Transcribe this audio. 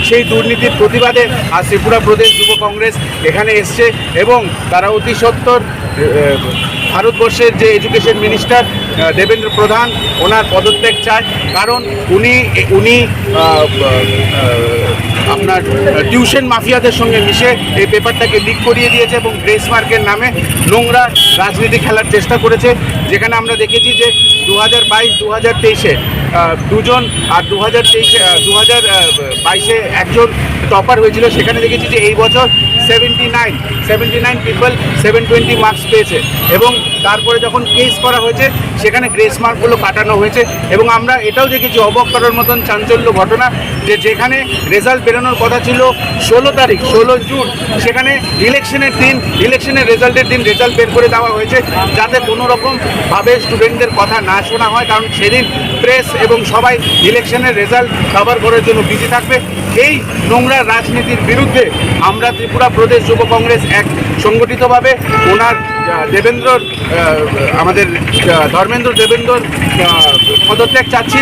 সেই দুর্নীতির প্রতিবাদে আজ ত্রিপুরা প্রদেশ যুব কংগ্রেস এখানে এসছে এবং তারা অতি সত্বর ভারতবর্ষের যে এডুকেশন মিনিস্টার দেবেন্দ্র প্রধান ওনার পদত্যাগ চায়। কারণ উনি আপনার টিউশন মাফিয়াদের সঙ্গে মিশে এই পেপারটাকে লিক করিয়ে দিয়েছে এবং গ্রেস মার্কের নামে নোংরা রাজনীতি খেলার চেষ্টা করেছে। যেখানে আমরা দেখেছি যে 2022-2023-এ দুজন আর 2022-এ একজন টপার হয়েছিল। সেখানে দেখেছি যে এই বছর 79 পিপল 720 মার্কস পেয়েছে এবং তারপরে যখন কেস করা হয়েছে সেখানে গ্রেস মার্কগুলো কাটানো হয়েছে। এবং আমরা এটাও দেখেছি অবাক করার মতন চাঞ্চল্য ঘটনা যে যেখানে রেজাল্ট বেরোনোর কথা ছিল 16 জুন, সেখানে ইলেকশনের রেজাল্টের দিন রেজাল্ট বের করে দেওয়া হয়েছে যাতে কোনো রকমভাবে স্টুডেন্টদের কথা না শোনা হয়। কারণ সেদিন প্রেস এবং সবাই ইলেকশনের রেজাল্ট কভার করার জন্য বিজি থাকবে। এই নোংরা রাজনীতির বিরুদ্ধে আমরা ত্রিপুরা প্রদেশ যুব কংগ্রেস এক সংগঠিতভাবে ওনার আমাদের ধর্মেন্দ্র দেবেন্দ্রর পদত্যাগ চাচ্ছি।